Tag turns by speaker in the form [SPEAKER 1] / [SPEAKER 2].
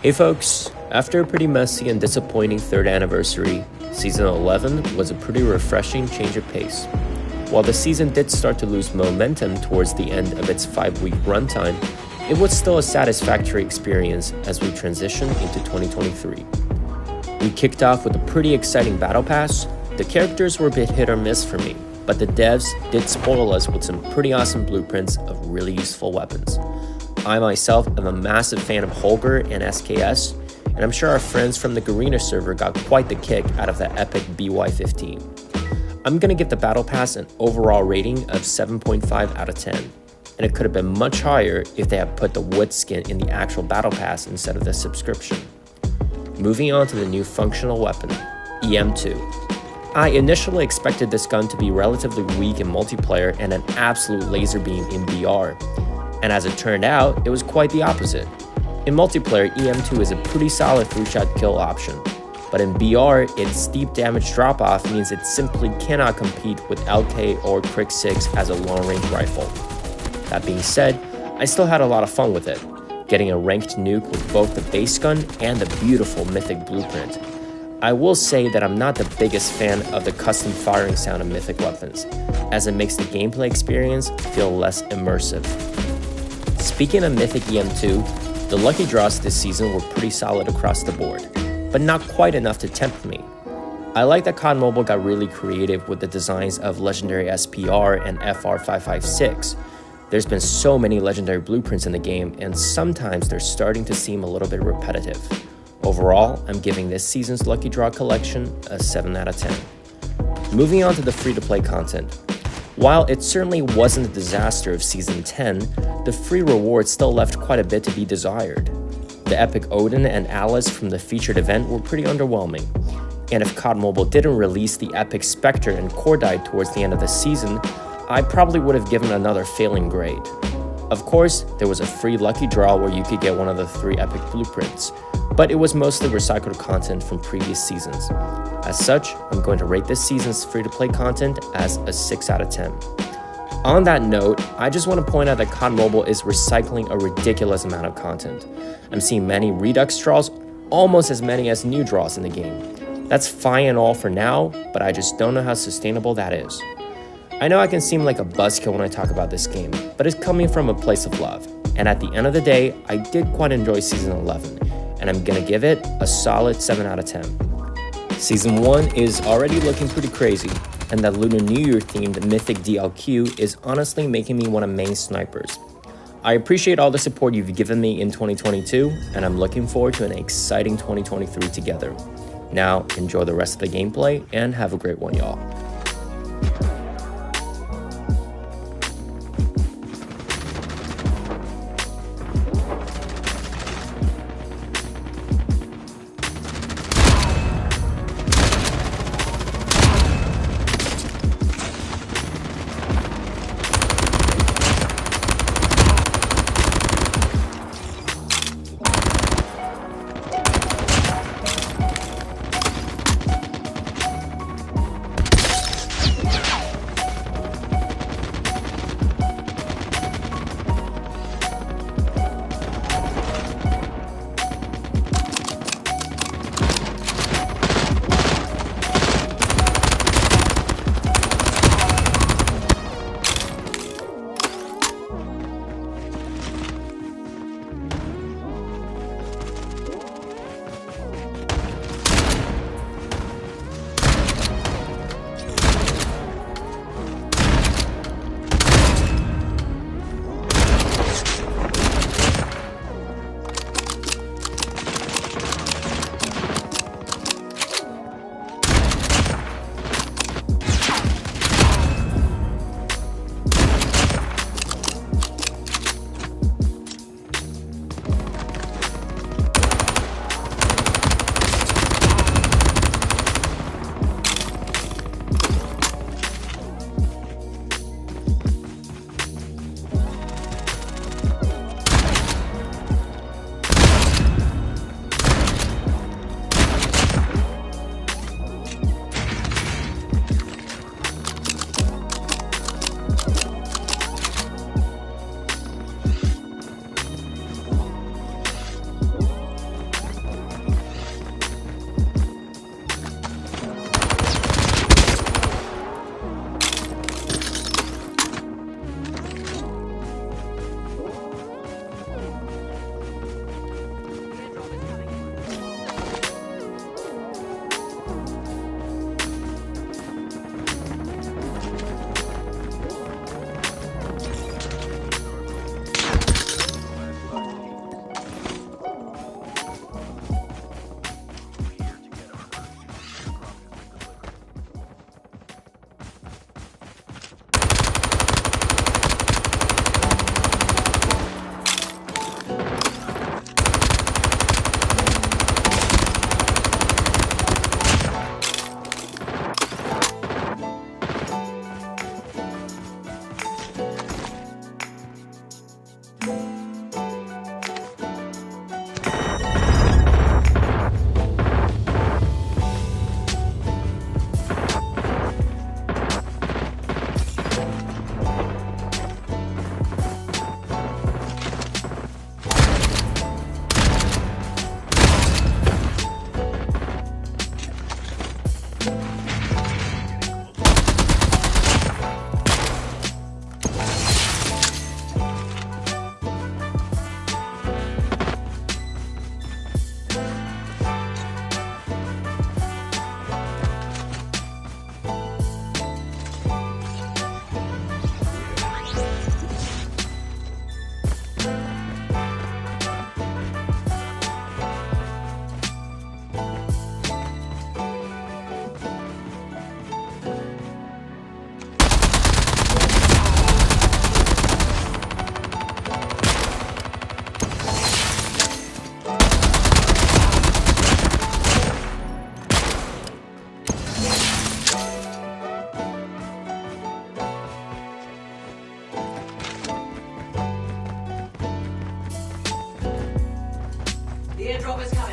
[SPEAKER 1] Hey folks, after a pretty messy and disappointing third anniversary, Season 11 was a pretty refreshing change of pace. While the season did start to lose momentum towards the end of its 5-week runtime, it was still a satisfactory experience as we transitioned into 2023. We kicked off with a pretty exciting battle pass. The characters were a bit hit or miss for me, but the devs did spoil us with some pretty awesome blueprints of really useful weapons. I myself am a massive fan of Holger and SKS, and I'm sure our friends from the Garena server got quite the kick out of that epic BY-15. I'm gonna give the Battle Pass an overall rating of 7.5 out of 10, and it could have been much higher if they had put the wood skin in the actual Battle Pass instead of the subscription. Moving on to the new functional weapon, EM2. I initially expected this gun to be relatively weak in multiplayer and an absolute laser beam in BR. And as it turned out, it was quite the opposite. In multiplayer, EM2 is a pretty solid 3-shot kill option, but in BR, its steep damage drop-off means it simply cannot compete with LK or Crick 6 as a long-range rifle. That being said, I still had a lot of fun with it, getting a ranked nuke with both the base gun and the beautiful Mythic blueprint. I will say that I'm not the biggest fan of the custom firing sound of Mythic weapons, as it makes the gameplay experience feel less immersive. Speaking of Mythic EM2, the lucky draws this season were pretty solid across the board, but not quite enough to tempt me. I like that COD Mobile got really creative with the designs of Legendary SPR and FR556. There's been so many legendary blueprints in the game, and sometimes they're starting to seem a little bit repetitive. Overall, I'm giving this season's lucky draw collection a 7 out of 10. Moving on to the free-to-play content. While it certainly wasn't a disaster of Season 10, the free rewards still left quite a bit to be desired. The epic Odin and Alice from the featured event were pretty underwhelming, and if COD Mobile didn't release the epic Spectre and Cordite towards the end of the season, I probably would have given another failing grade. Of course, there was a free lucky draw where you could get one of the 3 epic blueprints, but it was mostly recycled content from previous seasons. As such, I'm going to rate this season's free-to-play content as a 6 out of 10. On that note, I just want to point out that COD Mobile is recycling a ridiculous amount of content. I'm seeing many Redux draws, almost as many as new draws in the game. That's fine and all for now, but I just don't know how sustainable that is. I know I can seem like a buzzkill when I talk about this game, but it's coming from a place of love. And at the end of the day, I did quite enjoy Season 11, and I'm gonna give it a solid 7 out of 10. Season 1 is already looking pretty crazy, and that Lunar New Year themed Mythic DLQ is honestly making me want to main snipers. I appreciate all the support you've given me in 2022, and I'm looking forward to an exciting 2023 together. Now, enjoy the rest of the gameplay, and have a great one, y'all.
[SPEAKER 2] Airdrop is coming.